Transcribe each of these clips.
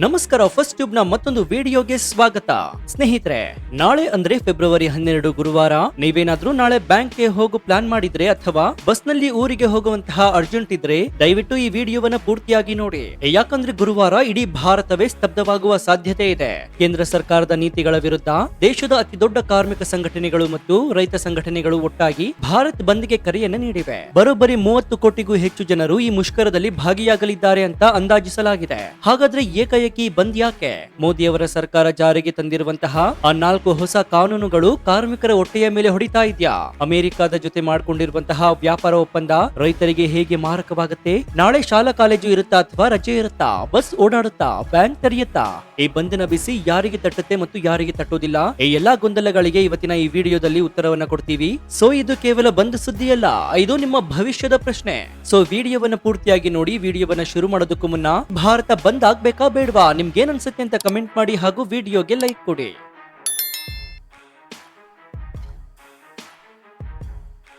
ನಮಸ್ಕಾರ, first tube ನ ಮತ್ತೊಂದು ವಿಡಿಯೋಗೆ ಸ್ವಾಗತ. ಸ್ನೇಹಿತರೆ, ನಾಳೆ ಅಂದ್ರೆ ಫೆಬ್ರವರಿ 12 ಗುರುವಾರ. ನೀವೇನಾದ್ರೂ ನಾಳೆ ಬ್ಯಾಂಕ್ಗೆ ಹೋಗೋ ಪ್ಲಾನ್ ಮಾಡಿದ್ರೆ ಅಥವಾ ಬಸ್ ನಲ್ಲಿ ಊರಿಗೆ ಹೋಗುವಂತಹ ಅರ್ಜೆಂಟ್ ಇದ್ರೆ ದಯವಿಟ್ಟು ಈ ವಿಡಿಯೋವನ್ನ ಪೂರ್ತಿಯಾಗಿ ನೋಡಿ. ಯಾಕಂದ್ರೆ ಗುರುವಾರ ಇಡೀ ಭಾರತವೇ ಸ್ತಬ್ಧವಾಗುವ ಸಾಧ್ಯತೆ ಇದೆ. ಕೇಂದ್ರ ಸರ್ಕಾರದ ನೀತಿಗಳ ವಿರುದ್ಧ ದೇಶದ ಅತಿ ದೊಡ್ಡ ಕಾರ್ಮಿಕ ಸಂಘಟನೆಗಳು ಮತ್ತು ರೈತ ಸಂಘಟನೆಗಳು ಒಟ್ಟಾಗಿ ಭಾರತ್ ಬಂದ್ಗೆ ಕರೆಯನ್ನ ನೀಡಿವೆ. ಬರೋಬ್ಬರಿ 30 ಕೋಟಿಗೂ ಹೆಚ್ಚು ಜನರು ಈ ಮುಷ್ಕರದಲ್ಲಿ ಭಾಗಿಯಾಗಲಿದ್ದಾರೆ ಅಂತ ಅಂದಾಜಿಸಲಾಗಿದೆ. ಹಾಗಾದ್ರೆ ಏಕಾಏಕಿ ಬಂದ್ ಯಾಕೆ? ಮೋದಿಯವರ ಸರ್ಕಾರ ಜಾರಿಗೆ ತಂದಿರುವಂತಹ ಆ 4 ಹೊಸ ಕಾನೂನುಗಳು ಕಾರ್ಮಿಕರ ಹೊಟ್ಟೆಯ ಮೇಲೆ ಹೊಡಿತಾ ಇದ್ಯಾ? ಅಮೆರಿಕದ ಜೊತೆ ಮಾಡಿಕೊಂಡಿರುವಂತಹ ವ್ಯಾಪಾರ ಒಪ್ಪಂದ ರೈತರಿಗೆ ಹೇಗೆ ಮಾರಕವಾಗುತ್ತೆ? ನಾಳೆ ಶಾಲಾ ಕಾಲೇಜು ಇರುತ್ತಾ ಅಥವಾ ರಜೆ ಇರುತ್ತಾ? ಬಸ್ ಓಡಾಡುತ್ತಾ? ಬ್ಯಾಂಕ್ ತೆರೆಯುತ್ತಾ? ಈ ಬಂದಿನ ಬಿಸಿ ಯಾರಿಗೆ ತಟ್ಟುತ್ತೆ ಮತ್ತು ಯಾರಿಗೆ ತಟ್ಟೋದಿಲ್ಲ? ಈ ಎಲ್ಲಾ ಗೊಂದಲಗಳಿಗೆ ಇವತ್ತಿನ ಈ ವಿಡಿಯೋದಲ್ಲಿ ಉತ್ತರವನ್ನ ಕೊಡ್ತೀವಿ. ಸೊ ಇದು ಕೇವಲ ಬಂದ್ ಸುದ್ದಿಯಲ್ಲ, ಇದು ನಿಮ್ಮ ಭವಿಷ್ಯದ ಪ್ರಶ್ನೆ. ಸೊ ವಿಡಿಯೋವನ್ನ ಪೂರ್ತಿಯಾಗಿ ನೋಡಿ. ವಿಡಿಯೋವನ್ನ ಶುರು ಮಾಡೋದಕ್ಕೂ ಮುನ್ನ ಭಾರತ ಬಂದ್ ಆಗ್ಬೇಕಾ ಬೇಡವಾ, ನಿಮ್ಗೆ ಏನ್ ಅನ್ಸುತ್ತೆ ಅಂತ ಕಮೆಂಟ್ ಮಾಡಿ ಹಾಗೂ ವಿಡಿಯೋಗೆ ಲೈಕ್ ಕೊಡಿ.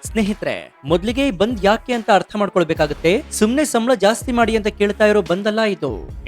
ಸ್ನೇಹಿತರೆ, ಮೊದಲಿಗೆ ಬಂದ್ ಯಾಕೆ ಅಂತ ಅರ್ಥ ಮಾಡ್ಕೊಳ್ಬೇಕಾಗುತ್ತೆ. ಸುಮ್ನೆ ಸಂಬಳ ಜಾಸ್ತಿ ಮಾಡಿ ಅಂತ ಕೇಳ್ತಾ ಇರೋ ಬಂದಲ್ಲ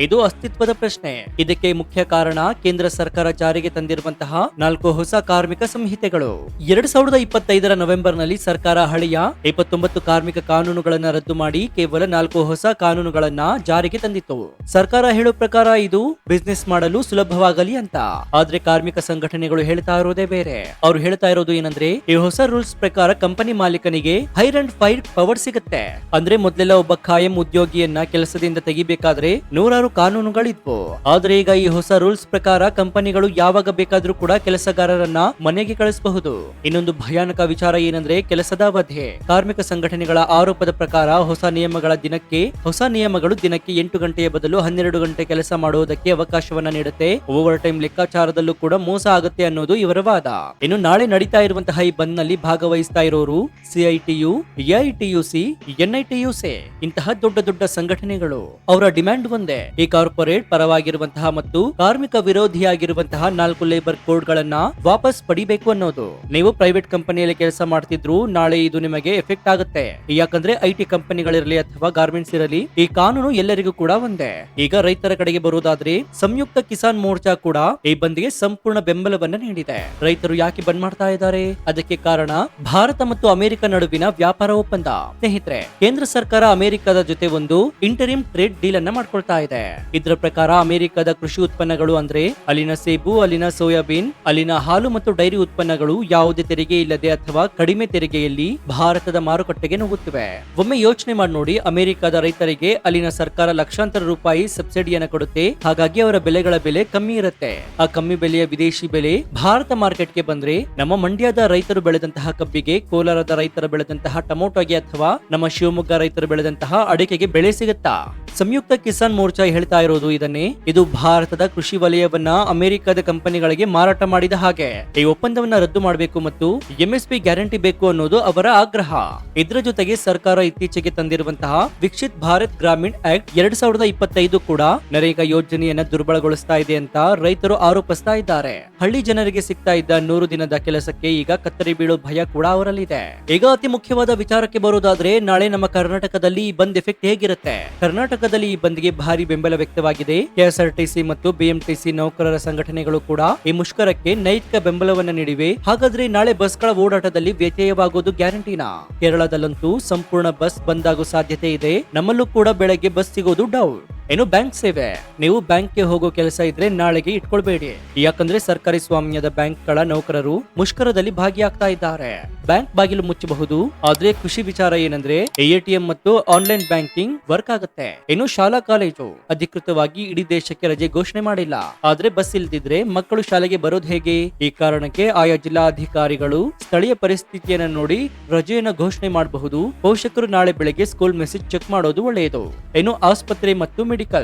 ಇದು ಅಸ್ತಿತ್ವದ ಪ್ರಶ್ನೆ. ಇದಕ್ಕೆ ಮುಖ್ಯ ಕಾರಣ ಕೇಂದ್ರ ಸರ್ಕಾರ ಜಾರಿಗೆ ತಂದಿರುವಂತಹ 4 ಹೊಸ ಕಾರ್ಮಿಕ ಸಂಹಿತೆಗಳು. 2025 ನವೆಂಬರ್ ನಲ್ಲಿ ಸರ್ಕಾರ ಹಳೆಯ 29 ಕಾರ್ಮಿಕ ಕಾನೂನುಗಳನ್ನ ರದ್ದು ಮಾಡಿ ಕೇವಲ 4 ಹೊಸ ಕಾನೂನುಗಳನ್ನ ಜಾರಿಗೆ ತಂದಿತ್ತು. ಸರ್ಕಾರ ಹೇಳೋ ಪ್ರಕಾರ ಇದು ಬಿಸ್ನೆಸ್ ಮಾಡಲು ಸುಲಭವಾಗಲಿ ಅಂತ. ಆದ್ರೆ ಕಾರ್ಮಿಕ ಸಂಘಟನೆಗಳು ಹೇಳ್ತಾ ಇರೋದೇ ಬೇರೆ. ಅವ್ರು ಹೇಳ್ತಾ ಇರೋದು ಏನಂದ್ರೆ, ಈ ಹೊಸ ರೂಲ್ಸ್ ಪ್ರಕಾರ ಕಂಪನಿ ಮಾಲೀಕನಿಗೆ ಹೈರ್ ಅಂಡ್ ಫೈರ್ ಪವರ್ ಸಿಗುತ್ತೆ. ಅಂದ್ರೆ ಮೊದಲೆಲ್ಲ ಒಬ್ಬ ಖಾಯಂ ಉದ್ಯೋಗಿಯನ್ನ ಕೆಲಸದಿಂದ ತೆಗಿಬೇಕಾದ್ರೆ 100 ಕಾನೂನುಗಳಿದ್ವು. ಆದ್ರೆ ಈಗ ಈ ಹೊಸ ರೂಲ್ಸ್ ಪ್ರಕಾರ ಕಂಪನಿಗಳು ಯಾವಾಗ ಬೇಕಾದ್ರೂ ಕೂಡ ಕೆಲಸಗಾರರನ್ನ ಮನೆಗೆ ಕಳಿಸಬಹುದು. ಇನ್ನೊಂದು ಭಯಾನಕ ವಿಚಾರ ಏನಂದ್ರೆ ಕೆಲಸದ ಅವಧಿ. ಕಾರ್ಮಿಕ ಸಂಘಟನೆಗಳ ಆರೋಪದ ಪ್ರಕಾರ ಹೊಸ ನಿಯಮಗಳು ದಿನಕ್ಕೆ 8 ಗಂಟೆಯ ಬದಲು 12 ಗಂಟೆ ಕೆಲಸ ಮಾಡುವುದಕ್ಕೆ ಅವಕಾಶವನ್ನ ನೀಡುತ್ತೆ. ಓವರ್ ಟೈಮ್ ಲೆಕ್ಕಾಚಾರದಲ್ಲೂ ಕೂಡ ಮೋಸ ಆಗುತ್ತೆ ಅನ್ನೋದು ಇವರ ವಾದ. ಇನ್ನು ನಾಳೆ ನಡೀತಾ ಇರುವಂತಹ ಈ ಬಂದ್ ನಲ್ಲಿ ಭಾಗವಹಿಸ್ತಾ ಇರೋರು ಸಿಐಟಿಯು, ಎಐಟಿಯುಸಿ, ಎನ್ಐಟಿಯುಸಿ ಇಂತಹ ದೊಡ್ಡ ಸಂಘಟನೆಗಳು. ಅವರ ಡಿಮ್ಯಾಂಡ್ ಒಂದೇ, ಈ ಕಾರ್ಪೊರೇಟ್ ಪರವಾಗಿರುವಂತಹ ಮತ್ತು ಕಾರ್ಮಿಕ ವಿರೋಧಿಯಾಗಿರುವಂತಹ 4 ಲೇಬರ್ ಕೋಡ್ ಗಳನ್ನ ವಾಪಸ್ ಪಡಿಬೇಕು ಅನ್ನೋದು. ನೀವು ಪ್ರೈವೇಟ್ ಕಂಪನಿಯಲ್ಲಿ ಕೆಲಸ ಮಾಡ್ತಿದ್ರು, ನಾಳೆ ಇದು ನಿಮಗೆ ಎಫೆಕ್ಟ್ ಆಗುತ್ತೆ. ಯಾಕಂದ್ರೆ ಐಟಿ ಕಂಪನಿಗಳಿರಲಿ ಅಥವಾ ಗಾರ್ಮೆಂಟ್ಸ್ ಇರಲಿ, ಈ ಕಾನೂನು ಎಲ್ಲರಿಗೂ ಕೂಡ ಒಂದೇ. ಈಗ ರೈತರ ಕಡೆಗೆ ಬರುವುದಾದ್ರೆ ಸಂಯುಕ್ತ ಕಿಸಾನ್ ಮೋರ್ಚಾ ಕೂಡ ಈ ಬಂದ್ಗೆ ಸಂಪೂರ್ಣ ಬೆಂಬಲವನ್ನ ನೀಡಿದೆ. ರೈತರು ಯಾಕೆ ಬಂದ್ ಮಾಡ್ತಾ ಇದ್ದಾರೆ? ಅದಕ್ಕೆ ಕಾರಣ ಭಾರತ ಮತ್ತು ಅಮೆರಿಕ ನಡುವಿನ ವ್ಯಾಪಾರ ಒಪ್ಪಂದ. ಸ್ನೇಹಿತರೆ, ಕೇಂದ್ರ ಸರ್ಕಾರ ಅಮೆರಿಕದ ಜೊತೆ ಒಂದು ಇಂಟರಿಮ್ ಟ್ರೇಡ್ ಡೀಲ್ ಅನ್ನ ಮಾಡ್ಕೊಳ್ತಾ ಇದೆ. ಇದರ ಪ್ರಕಾರ ಅಮೆರಿಕದ ಕೃಷಿ ಉತ್ಪನ್ನಗಳು ಅಂದ್ರೆ ಅಲ್ಲಿನ ಸೇಬು, ಅಲ್ಲಿನ ಸೋಯಾಬೀನ್, ಅಲ್ಲಿನ ಹಾಲು ಮತ್ತು ಡೈರಿ ಉತ್ಪನ್ನಗಳು ಯಾವುದೇ ತೆರಿಗೆ ಇಲ್ಲದೆ ಅಥವಾ ಕಡಿಮೆ ತೆರಿಗೆಯಲ್ಲಿ ಭಾರತದ ಮಾರುಕಟ್ಟೆಗೆ ನುಗ್ಗುತ್ತಿವೆ. ಒಮ್ಮೆ ಯೋಚನೆ ಮಾಡಿ ನೋಡಿ, ಅಮೆರಿಕದ ರೈತರಿಗೆ ಅಲ್ಲಿನ ಸರ್ಕಾರ ಲಕ್ಷಾಂತರ ರೂಪಾಯಿ ಸಬ್ಸಿಡಿಯನ್ನ ಕೊಡುತ್ತೆ. ಹಾಗಾಗಿ ಅವರ ಬೆಲೆಗಳ ಬೆಲೆ ಕಮ್ಮಿ ಇರುತ್ತೆ. ಆ ಕಮ್ಮಿ ಬೆಲೆಯ ವಿದೇಶಿ ಬೆಲೆ ಭಾರತ ಮಾರ್ಕೆಟ್ಗೆ ಬಂದ್ರೆ ನಮ್ಮ ಮಂಡ್ಯದ ರೈತರು ಬೆಳೆದಂತಹ ಕಬ್ಬಿಗೆ, ಕೋಲಾರದ ರೈತರ ಬೆಳೆದಂತಹ ಟೊಮೊಟೊಗೆ ಅಥವಾ ನಮ್ಮ ಶಿವಮೊಗ್ಗ ರೈತರು ಬೆಳೆದಂತಹ ಅಡಿಕೆಗೆ ಬೆಳೆ ಸಿಗುತ್ತಾ? ಸಂಯುಕ್ತ ಕಿಸಾನ್ ಮೋರ್ಚಾ ಹೇಳ್ತಾ ಇರೋದು ಇದನ್ನೇ. ಇದು ಭಾರತದ ಕೃಷಿ ವಲಯವನ್ನ ಅಮೆರಿಕದ ಕಂಪನಿಗಳಿಗೆ ಮಾರಾಟ ಮಾಡಿದ ಹಾಗೆ. ಈ ಒಪ್ಪಂದವನ್ನ ರದ್ದು ಮಾಡಬೇಕು ಮತ್ತು ಎಂಎಸ್ಪಿ ಗ್ಯಾರಂಟಿ ಬೇಕು ಅನ್ನೋದು ಅವರ ಆಗ್ರಹ. ಇದರ ಜೊತೆಗೆ ಸರ್ಕಾರ ಇತ್ತೀಚೆಗೆ ತಂದಿರುವಂತಹ ವಿಕಸಿತ್ ಭಾರತ್ ಗ್ರಾಮೀಣ್ ಆಕ್ಟ್ 2025 ಕೂಡ ನರೇಗಾ ಯೋಜನೆಯನ್ನ ದುರ್ಬಲಗೊಳಿಸ್ತಾ ಇದೆ ಅಂತ ರೈತರು ಆರೋಪಿಸ್ತಾ ಇದ್ದಾರೆ. ಹಳ್ಳಿ ಜನರಿಗೆ ಸಿಗ್ತಾ ಇದ್ದ 100 ದಿನದ ಕೆಲಸಕ್ಕೆ ಈಗ ಕತ್ತರಿ ಬೀಳೋ ಭಯ ಕೂಡ ಅವರಲ್ಲಿದೆ. ಈಗ ಅತಿ ಮುಖ್ಯವಾದ ವಿಚಾರಕ್ಕೆ ಬರೋದಾದ್ರೆ, ನಾಳೆ ನಮ್ಮ ಕರ್ನಾಟಕದಲ್ಲಿ ಈ ಬಂದ್ ಎಫೆಕ್ಟ್ ಹೇಗಿರುತ್ತೆ? ಕರ್ನಾಟಕದಲ್ಲಿ ಈ ಬಂದ್ಗೆ ಭಾರಿ ಬೆಂಬಲ ವ್ಯಕ್ತವಾಗಿದೆ. ಕೆಎಸ್ಆರ್ಟಿಸಿ ಮತ್ತು ಬಿಎಂಟಿಸಿ ನೌಕರರ ಸಂಘಟನೆಗಳು ಕೂಡ ಈ ಮುಷ್ಕರಕ್ಕೆ ನೈತಿಕ ಬೆಂಬಲವನ್ನ ನೀಡಿವೆ. ಹಾಗಾದ್ರೆ ನಾಳೆ ಬಸ್ಗಳ ಓಡಾಟದಲ್ಲಿ ವ್ಯತ್ಯಯವಾಗೋದು ಗ್ಯಾರಂಟಿನಾ? ಕೇರಳದಲ್ಲಂತೂ ಸಂಪೂರ್ಣ ಬಸ್ ಬಂದ್ ಆಗೋ ಸಾಧ್ಯತೆ ಇದೆ. ನಮ್ಮಲ್ಲೂ ಕೂಡ ಬೆಳಗ್ಗೆ ಬಸ್ ಸಿಗೋದು ಡೌಟ್. ಏನು ಬ್ಯಾಂಕ್ ಸೇವೆ, ನೀವು ಬ್ಯಾಂಕ್ಗೆ ಹೋಗೋ ಕೆಲಸ ಇದ್ರೆ ನಾಳೆಗೆ ಇಟ್ಕೊಳ್ಬೇಡಿ. ಯಾಕಂದ್ರೆ ಸರ್ಕಾರಿ ಸ್ವಾಮ್ಯದ ಬ್ಯಾಂಕ್ಗಳ ನೌಕರರು ಮುಷ್ಕರದಲ್ಲಿ ಭಾಗಿಯಾಗ್ತಾ ಇದ್ದಾರೆ. ಬ್ಯಾಂಕ್ ಬಾಗಿಲು ಮುಚ್ಚಬಹುದು. ಆದ್ರೆ ಖುಷಿ ವಿಚಾರ ಏನಂದ್ರೆ ಎಟಿಎಂ ಮತ್ತು ಆನ್ಲೈನ್ ಬ್ಯಾಂಕಿಂಗ್ ವರ್ಕ್ ಆಗುತ್ತೆ. ಇನ್ನು ಶಾಲಾ ಕಾಲೇಜು ಅಧಿಕೃತವಾಗಿ ಇಡೀ ದೇಶಕ್ಕೆ ರಜೆ ಘೋಷಣೆ ಮಾಡಿಲ್ಲ. ಆದ್ರೆ ಬಸ್ ಇಲ್ದಿದ್ರೆ ಮಕ್ಕಳು ಶಾಲೆಗೆ ಬರೋದು ಹೇಗೆ? ಈ ಕಾರಣಕ್ಕೆ ಆಯಾ ಜಿಲ್ಲಾಧಿಕಾರಿಗಳು ಸ್ಥಳೀಯ ಪರಿಸ್ಥಿತಿಯನ್ನ ನೋಡಿ ರಜೆಯನ್ನ ಘೋಷಣೆ ಮಾಡಬಹುದು. ಪೋಷಕರು ನಾಳೆ ಬೆಳಗ್ಗೆ ಸ್ಕೂಲ್ ಮೆಸೇಜ್ ಚೆಕ್ ಮಾಡೋದು ಒಳ್ಳೆಯದು. ಇನ್ನು ಆಸ್ಪತ್ರೆ ಮತ್ತು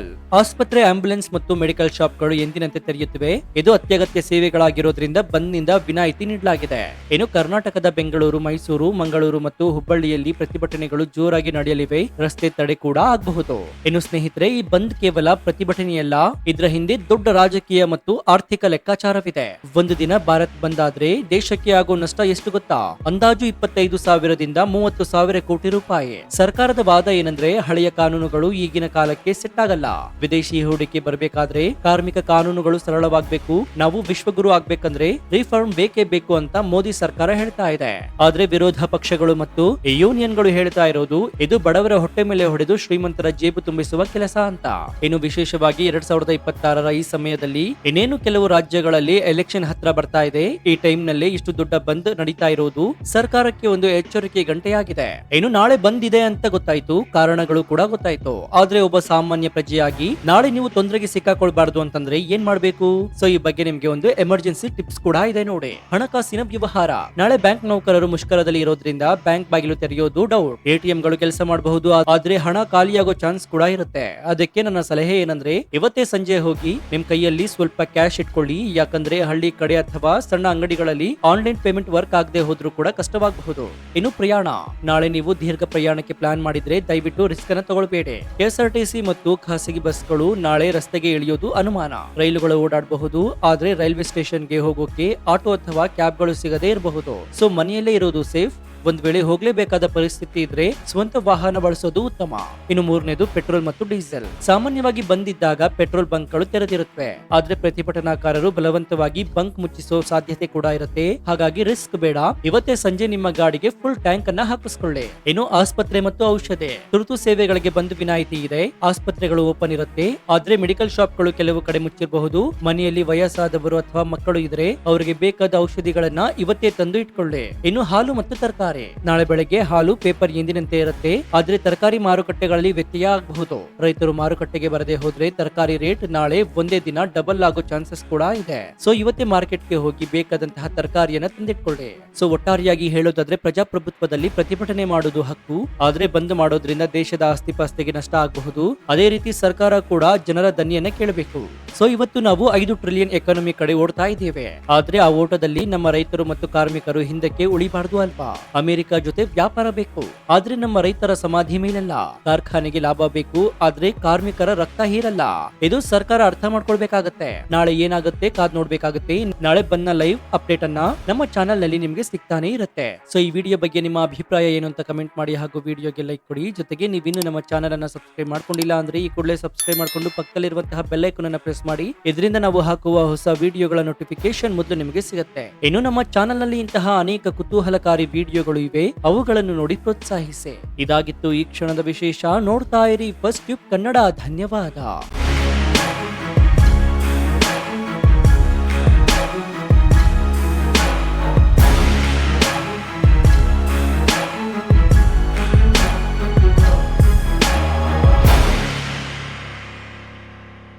ಆಸ್ಪತ್ರೆ, ಆಂಬ್ಯುಲೆನ್ಸ್ ಮತ್ತು ಮೆಡಿಕಲ್ ಶಾಪ್ಗಳು ಎಂದಿನಂತೆ ತೆರೆಯುತ್ತಿವೆ. ಇದು ಅತ್ಯಗತ್ಯ ಸೇವೆಗಳಾಗಿರೋದ್ರಿಂದ ಬಂದ್ನಿಂದ ವಿನಾಯಿತಿ ನೀಡಲಾಗಿದೆ. ಇನ್ನು ಕರ್ನಾಟಕದ ಬೆಂಗಳೂರು, ಮೈಸೂರು, ಮಂಗಳೂರು ಮತ್ತು ಹುಬ್ಬಳ್ಳಿಯಲ್ಲಿ ಪ್ರತಿಭಟನೆಗಳು ಜೋರಾಗಿ ನಡೆಯಲಿವೆ. ರಸ್ತೆ ತಡೆ ಕೂಡ ಆಗಬಹುದು. ಇನ್ನು ಸ್ನೇಹಿತರೆ, ಈ ಬಂದ್ ಕೇವಲ ಪ್ರತಿಭಟನೆಯಲ್ಲ, ಇದರ ಹಿಂದೆ ದೊಡ್ಡ ರಾಜಕೀಯ ಮತ್ತು ಆರ್ಥಿಕ ಲೆಕ್ಕಾಚಾರವಿದೆ. ಒಂದು ದಿನ ಭಾರತ್ ಬಂದ್ ಆದ್ರೆ ದೇಶಕ್ಕೆ ಆಗೋ ನಷ್ಟ ಎಷ್ಟು ಗೊತ್ತಾ? ಅಂದಾಜು 25,000 ರಿಂದ 30,000 ಕೋಟಿ ರೂಪಾಯಿ. ಸರ್ಕಾರದ ವಾದ ಏನಂದ್ರೆ, ಹಳೆಯ ಕಾನೂನುಗಳು ಈಗಿನ ಕಾಲಕ್ಕೆ ಸೆಟ್ ಆಗಲ್ಲ. ವಿದೇಶಿ ಹೂಡಿಕೆ ಬರಬೇಕಾದ್ರೆ ಕಾರ್ಮಿಕ ಕಾನೂನುಗಳು ಸರಳವಾಗಬೇಕು. ನಾವು ವಿಶ್ವಗುರು ಆಗ್ಬೇಕಂದ್ರೆ ರಿಫಾರ್ಮ್ ಬೇಕೇ ಬೇಕು ಅಂತ ಮೋದಿ ಸರ್ಕಾರ ಹೇಳ್ತಾ ಇದೆ. ಆದ್ರೆ ವಿರೋಧ ಪಕ್ಷಗಳು ಮತ್ತು ಯೂನಿಯನ್ಗಳು ಹೇಳ್ತಾ ಇರೋದು ಇದು ಬಡವರ ಹೊಟ್ಟೆ ಮೇಲೆ ಹೊಡೆದು ಶ್ರೀಮಂತರ ಜೇಬು ತುಂಬಿಸುವ ಕೆಲಸ ಅಂತ. ಇನ್ನು ವಿಶೇಷವಾಗಿ 2026ರ ಈ ಸಮಯದಲ್ಲಿ ಇನ್ನೇನು ಕೆಲವು ರಾಜ್ಯಗಳಲ್ಲಿ ಎಲೆಕ್ಷನ್ ಹತ್ರ ಬರ್ತಾ ಇದೆ. ಈ ಟೈಮ್ ನಲ್ಲಿ ಇಷ್ಟು ದೊಡ್ಡ ಬಂದ್ ನಡೀತಾ ಇರೋದು ಸರ್ಕಾರಕ್ಕೆ ಒಂದು ಎಚ್ಚರಿಕೆ ಗಂಟೆಯಾಗಿದೆ. ಇನ್ನು ನಾಳೆ ಬಂದ್ ಇದೆ ಅಂತ ಗೊತ್ತಾಯ್ತು, ಕಾರಣಗಳು ಕೂಡ ಗೊತ್ತಾಯ್ತು. ಆದ್ರೆ ಒಬ್ಬ ಸಾಮಾನ್ಯ ಪ್ರಜೆಯಾಗಿ ನಾಳೆ ನೀವು ತೊಂದರೆಗೆ ಸಿಕ್ಕಾಕೊಳ್ಬಾರ್ದು ಅಂತಂದ್ರೆ ಏನ್ ಮಾಡ್ಬೇಕು? ಸೊ ಈ ಬಗ್ಗೆ ನಿಮ್ಗೆ ಒಂದು ಎಮರ್ಜೆನ್ಸಿ ಟಿಪ್ಸ್ ಕೂಡ ಇದೆ ನೋಡಿ. ಹಣಕಾಸಿನ ವ್ಯವಹಾರ. ನಾಳೆ ಬ್ಯಾಂಕ್ ನೌಕರರು ಮುಷ್ಕರದಲ್ಲಿ ಇರೋದ್ರಿಂದ ಬ್ಯಾಂಕ್ ಬಾಗಿಲು ತೆರೆಯೋದು ಡೌಟ್. ಎಟಿಎಂ ಗಳು ಕೆಲಸ ಮಾಡಬಹುದು, ಆದ್ರೆ ಹಣ ಖಾಲಿಯಾಗೋ ಚಾನ್ಸ್ ಕೂಡ ಇರುತ್ತೆ. ಅದಕ್ಕೆ ನನ್ನ ಸಲಹೆ ಏನಂದ್ರೆ ಇವತ್ತೇ ಸಂಜೆ ಹೋಗಿ ನಿಮ್ ಕೈಯಲ್ಲಿ ಸ್ವಲ್ಪ ಕ್ಯಾಶ್ ಇಟ್ಕೊಳ್ಳಿ. ಯಾಕಂದ್ರೆ ಹಳ್ಳಿ ಕಡೆ ಅಥವಾ ಸಣ್ಣ ಅಂಗಡಿಗಳಲ್ಲಿ ಆನ್ಲೈನ್ ಪೇಮೆಂಟ್ ವರ್ಕ್ ಆಗದೆ ಹೋದ್ರೂ ಕೂಡ ಕಷ್ಟವಾಗಬಹುದು. ಇನ್ನು ಪ್ರಯಾಣ. ನಾಳೆ ನೀವು ದೀರ್ಘ ಪ್ರಯಾಣಕ್ಕೆ ಪ್ಲಾನ್ ಮಾಡಿದ್ರೆ ದಯವಿಟ್ಟು ರಿಸ್ಕ್ ಅನ್ನ ತಗೊಳ್ಬೇಡಿ. ಕೆಎಸ್ಆರ್ಟಿಸಿ ಮತ್ತು ಖಾಸಗಿ ಬಸ್ಗಳು ನಾಳೆ ರಸ್ತೆಗೆ ಇಳಿಯೋದು ಅನುಮಾನ. ರೈಲುಗಳು ಓಡಾಡಬಹುದು, ಆದ್ರೆ ರೈಲ್ವೆ ಸ್ಟೇಷನ್ಗೆ ಹೋಗೋಕೆ ಆಟೋ ಅಥವಾ ಕ್ಯಾಬ್ಗಳು ಸಿಗದೇ ಇರಬಹುದು. ಸೊ ಮನೆಯಲ್ಲೇ ಇರೋದು ಸೇಫ್. ಒಂದ್ ವೇಳೆ ಹೋಗ್ಲೇಬೇಕಾದ ಪರಿಸ್ಥಿತಿ ಇದ್ರೆ ಸ್ವಂತ ವಾಹನ ಬಳಸೋದು ಉತ್ತಮ. ಇನ್ನು ಮೂರನೇದು ಪೆಟ್ರೋಲ್ ಮತ್ತು ಡೀಸೆಲ್. ಸಾಮಾನ್ಯವಾಗಿ ಬಂದಿದ್ದಾಗ ಪೆಟ್ರೋಲ್ ಬಂಕ್ಗಳು ತೆರೆದಿರುತ್ತವೆ, ಆದ್ರೆ ಪ್ರತಿಭಟನಾಕಾರರು ಬಲವಂತವಾಗಿ ಬಂಕ್ ಮುಚ್ಚಿಸೋ ಸಾಧ್ಯತೆ ಕೂಡ ಇರುತ್ತೆ. ಹಾಗಾಗಿ ರಿಸ್ಕ್ ಬೇಡ. ಇವತ್ತೇ ಸಂಜೆ ನಿಮ್ಮ ಗಾಡಿಗೆ ಫುಲ್ ಟ್ಯಾಂಕ್ ಅನ್ನ ಹಾಕಿಸ್ಕೊಳ್ಳಿ. ಇನ್ನು ಆಸ್ಪತ್ರೆ ಮತ್ತು ಔಷಧಿ. ತುರ್ತು ಸೇವೆಗಳಿಗೆ ಬಂದು ವಿನಾಯಿತಿ ಇದೆ. ಆಸ್ಪತ್ರೆಗಳು ಓಪನ್ ಇರುತ್ತೆ, ಆದ್ರೆ ಮೆಡಿಕಲ್ ಶಾಪ್ಗಳು ಕೆಲವು ಕಡೆ ಮುಚ್ಚಿರಬಹುದು. ಮನೆಯಲ್ಲಿ ವಯಸ್ಸಾದವರು ಅಥವಾ ಮಕ್ಕಳು ಇದ್ರೆ ಅವರಿಗೆ ಬೇಕಾದ ಔಷಧಿಗಳನ್ನ ಇವತ್ತೇ ತಂದು ಇಟ್ಕೊಳ್ಳಿ. ಇನ್ನು ಹಾಲು ಮತ್ತು ತರಕಾರಿ. ನಾಳೆ ಬೆಳಗ್ಗೆ ಹಾಲು ಪೇಪರ್ ಎಂದಿನಂತೆ ಇರುತ್ತೆ, ಆದ್ರೆ ತರಕಾರಿ ಮಾರುಕಟ್ಟೆಗಳಲ್ಲಿ ವ್ಯತ್ಯಯ ಆಗಬಹುದು. ರೈತರು ಮಾರುಕಟ್ಟೆಗೆ ಬರದೆ ಹೋದ್ರೆ ತರಕಾರಿ ರೇಟ್ ನಾಳೆ ಒಂದೇ ದಿನ ಡಬಲ್ ಆಗೋ ಚಾನ್ಸಸ್ ಕೂಡ ಇದೆ. ಸೊ ಇವತ್ತೇ ಮಾರ್ಕೆಟ್ಗೆ ಹೋಗಿ ಬೇಕಾದಂತಹ ತರಕಾರಿಯನ್ನ ತಂದಿಟ್ಕೊಳ್ಳಿ. ಸೊ ಒಟ್ಟಾರೆಯಾಗಿ ಹೇಳೋದಾದ್ರೆ ಪ್ರಜಾಪ್ರಭುತ್ವದಲ್ಲಿ ಪ್ರತಿಭಟನೆ ಮಾಡೋದು ಹಕ್ಕು, ಆದ್ರೆ ಬಂದ್ ಮಾಡೋದ್ರಿಂದ ದೇಶದ ಆಸ್ತಿಪಾಸ್ತಿಗೆ ನಷ್ಟ ಆಗಬಹುದು. ಅದೇ ರೀತಿ ಸರ್ಕಾರ ಕೂಡ ಜನರ ದನಿಯನ್ನ ಕೇಳಬೇಕು. ಸೊ ಇವತ್ತು ನಾವು 5 ಟ್ರಿಲಿಯನ್ ಎಕಾನಮಿ ಕಡೆ ಓಡ್ತಾ ಇದ್ದೇವೆ, ಆದ್ರೆ ಆ ಓಟದಲ್ಲಿ ನಮ್ಮ ರೈತರು ಮತ್ತು ಕಾರ್ಮಿಕರು ಹಿಂದಕ್ಕೆ ಉಳಿಬಾರ್ದು ಅಲ್ವಾ? ಅಮೆರಿಕ ಜೊತೆ ವ್ಯಾಪಾರ ಬೇಕು, ಆದ್ರೆ ನಮ್ಮ ರೈತರ ಸಮಾಧಿ ಮೇಲಲ್ಲ. ಕಾರ್ಖಾನೆಗೆ ಲಾಭ ಬೇಕು, ಆದ್ರೆ ಕಾರ್ಮಿಕರ ರಕ್ತ ಹೀರಲ್ಲ. ಇದು ಸರ್ಕಾರ ಅರ್ಥ ಮಾಡ್ಕೊಳ್ಬೇಕಾಗತ್ತೆ. ನಾಳೆ ಏನಾಗುತ್ತೆ ಕಾದ್ ನೋಡ್ಬೇಕಾಗುತ್ತೆ. ನಾಳೆ ಬಂದ ಲೈವ್ ಅಪ್ಡೇಟ್ ಅನ್ನ ನಮ್ಮ ಚಾನೆಲ್ ನಲ್ಲಿ ನಿಮ್ಗೆ ಸಿಗ್ತಾನೆ ಇರುತ್ತೆ. ಸೊ ಈ ವಿಡಿಯೋ ಬಗ್ಗೆ ನಿಮ್ಮ ಅಭಿಪ್ರಾಯ ಏನು ಅಂತ ಕಮೆಂಟ್ ಮಾಡಿ, ಹಾಗೂ ವಿಡಿಯೋಗೆ ಲೈಕ್ ಕೊಡಿ. ಜೊತೆಗೆ ನೀವಿನ್ನು ನಮ್ಮ ಚಾನೆಲ್ ಅನ್ನ ಸಬ್ಸ್ಕ್ರೈಬ್ ಮಾಡ್ಕೊಂಡಿಲ್ಲ ಅಂದ್ರೆ ಈ ಕೂಡಲೇ ಸಬ್ಸ್ಕ್ರೈಬ್ ಮಾಡ್ಕೊಂಡು ಪಕ್ಕದಲ್ಲಿರುವಂತಹ ಬೆಲ್ ಐಕಾನ್ ಅನ್ನ ಪ್ರೆಸ್ ಮಾಡಿ. ಇದರಿಂದ ನಾವು ಹಾಕುವ ಹೊಸ ವಿಡಿಯೋಗಳ ನೋಟಿಫಿಕೇಶನ್ ಮೊದಲು ನಿಮಗೆ ಸಿಗುತ್ತೆ. ಇನ್ನು ನಮ್ಮ ಚಾನೆಲ್ ನಲ್ಲಿ ಇಂತಹ ಅನೇಕ ಕುತೂಹಲಕಾರಿ ವಿಡಿಯೋಗಳು ಇವೆ, ಅವುಗಳನ್ನು ನೋಡಿ ಪ್ರೋತ್ಸಾಹಿಸಿ. ಇದಾಗಿತ್ತು ಈ ಕ್ಷಣದ ವಿಶೇಷ. ನೋಡ್ತಾ ಇರಿ ಫಸ್ಟ್ ಟ್ಯೂಬ್ ಕನ್ನಡ. ಧನ್ಯವಾದ.